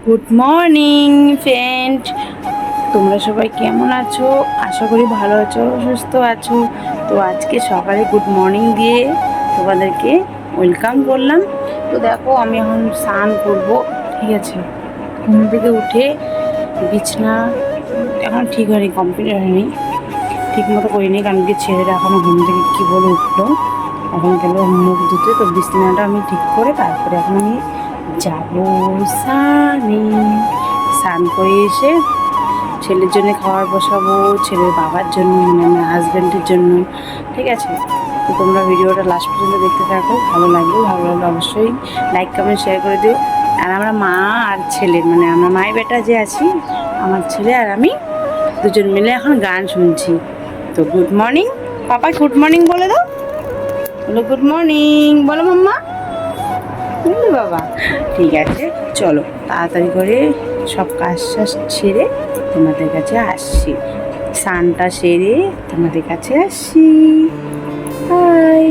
Good morning friend, তোমরা সবাই কেমন আছো? আশা করি ভালো আছো, সুস্থ আছো। তো আজকে সকালে গুড মর্নিং দিয়ে তোমাদেরকে ওয়েলকাম করলাম। তো দেখো আমি এখন স্নান করবো, ঠিক আছে। ঘুম থেকে উঠে বিছনা এখন ঠিক হয়নি, কমপ্লিট হয়নি, ঠিক মতো করিনি, কারণ কি ছেলেরা এখনও ঘুম থেকে কী বলে উঠলো, এখন গেল মুখ ধুতে। তো বিছনাটা আমি ঠিক করে তারপরে এখন আমি যাবো স্নান করে এসে ছেলের জন্য খাবার বসাবো, ছেলের বাবার জন্য, মানে আমার হাজব্যান্ডের জন্য, ঠিক আছে। তো তোমরা ভিডিওটা লাস্ট পর্যন্ত দেখতে থাকো, ভালো লাগলে অবশ্যই লাইক কমেন্ট শেয়ার করে দিও। আর আমরা মা আর ছেলে, মানে আমরা মায়ের বেটা যে আছি, আমার ছেলে আর আমি দুজন মিলে এখন গান শুনছি। তো গুড মর্নিং পাপা, গুড মর্নিং বলে দাও, বলো গুড মর্নিং, বলো মাম্মা, বলো বাবা। ঠিক আছে, চলো তাড়াতাড়ি করে সব কাজ সেরে তোমাদের কাছে আসছি, স্নানটা সেরে তোমাদের কাছে আসছি। হাই।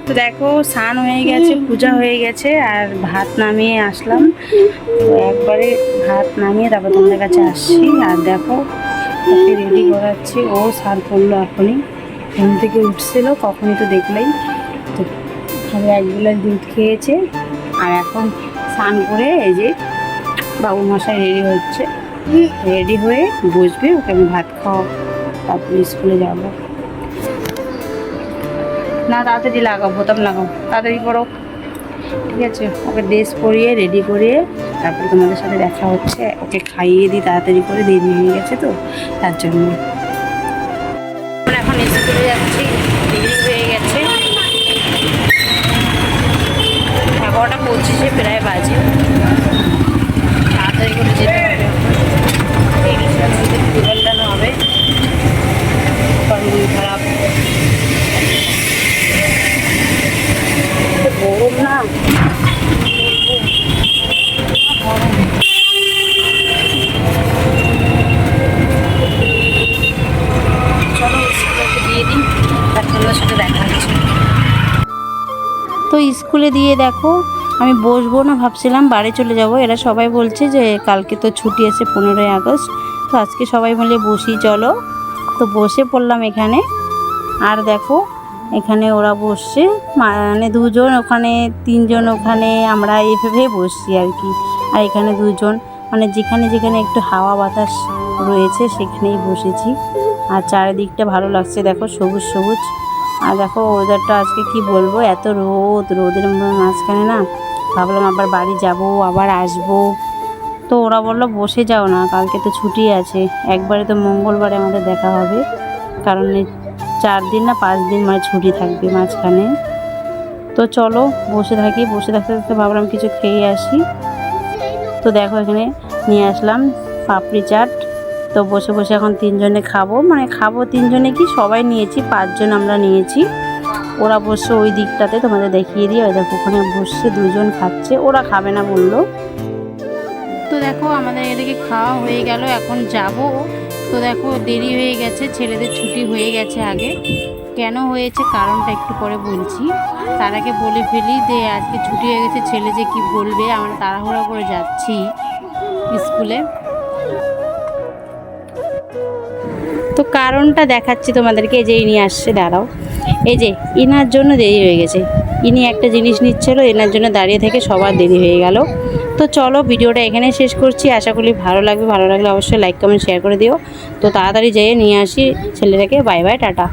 তো দেখো স্নান হয়ে গেছে, পূজা হয়ে গেছে, আর ভাত নামিয়ে আসলাম। তো একবারে ভাত নামিয়ে তারপর তোমাদের কাছে আসছি। আর দেখো ওকে রেডি করাচ্ছি, ও স্নান করলো এখনই, ঘুম থেকে উঠছিল কখনই, তো দেখলেই তো খালি 1 গ্লাস দুধ খেয়েছে। আর এখন স্নান করে এই যে বাবু মশাই রেডি হচ্ছে, রেডি হয়ে বসবে, ওকে আমি ভাত খাওয়াবো, তারপরে স্কুলে যাবো। না তাড়াতাড়ি লাগাও, বোতাম লাগাও, তাড়াতাড়ি করো, ঠিক আছে। ওকে ড্রেস পরিয়ে রেডি করিয়ে তারপরে তোমাদের সাথে দেখা হচ্ছে। ওকে খাইয়ে দিই তাড়াতাড়ি করে, দেরি হয়ে গেছে তো তার জন্য। এখন স্কুলে যাচ্ছি, দেরি হয়ে গেছে, 11:25 প্রায় বাজে। তাড়াতাড়ি করে যেতে হবে, ঘন্টানো হবে, মন খারাপ, গরম না, গরম। চলো স্কুলে দিয়ে দিই, তার সাথে দেখা হচ্ছে। তো স্কুলে দিয়ে দেখো আমি বসবো না, ভাবছিলাম বাড়ি চলে যাব। এরা সবাই বলছে যে কালকে তো ছুটি আছে 15ই আগস্ট, তো আজকে সবাই মিলে বসি চলো। তো বসে পড়লাম এখানে। আর দেখো এখানে ওরা বসছে, মানে 2 জন ওখানে, 3 জন ওখানে, আমরা এভাবে বসছি আর কি। আর এখানে 2 জন, মানে যেখানে যেখানে একটু হাওয়া বাতাস রয়েছে সেখানেই বসেছি। আর চারিদিকটা ভালো লাগছে, দেখো সবুজ সবুজ। আর দেখো ওয়েদারটা আজকে কি বলবো, এত রোদের মাঝখানে না, ভাবলাম আবার বাড়ি যাব, আবার আসবো। তো ওরা বললো বসে যাও না, কালকে তো ছুটি আছে, একবারে তো মঙ্গলবারে আমাদের দেখা হবে, কারণ 4 দিন না 5 দিন মানে ছুটি থাকবে মাঝখানে। তো চলো বসে থাকি, বসে থাকতে থাকতে ভাবলাম কিছু খেয়ে আসি। তো দেখো এখানে নিয়ে আসলাম পাপড়ি চাট। তো বসে বসে এখন 3 জনে খাবো, মানে খাবো 3 জনে কি সবাই নিয়েছি, 5 জন আমরা নিয়েছি। ওরা বসছে ওই দিকটাতে, তোমাদের দেখিয়ে দিই, ওই দেখো ওখানে বসছে 2 জন খাচ্ছে, ওরা খাবে না বললো। তো দেখো আমাদের এদিকে খাওয়া হয়ে গেল, এখন যাব। তো দেখো দেরি হয়ে গেছে, ছেলেদের ছুটি হয়ে গেছে আগে। কেন হয়েছে কারণটা একটু পরে বলছি, তার আগে বলে ফেলি যে আজকে ছুটি হয়ে গেছে, ছেলে যে কি বলবে, আমরা তাড়াহুড়া করে যাচ্ছি স্কুলে। তো কারণটা দেখাচ্ছি তোমাদেরকে, এই যে ইনি আসছে, দাঁড়াও, এই যে ইনার জন্য দেরি হয়ে গেছে, ইনি একটা জিনিস নিচ্ছিল, এনার জন্য দাঁড়িয়ে থেকে সবার দেরি হয়ে গেল। তো চলো ভিডিওটা এখানে শেষ করছি, আশা করি ভালো লাগবে, ভালো লাগলে অবশ্যই লাইক কমেন্ট শেয়ার করে দিও। তো তাড়াতাড়ি যেয়ে নিয়ে আসি ছেলেটাকে, বাই বাই, টাটা।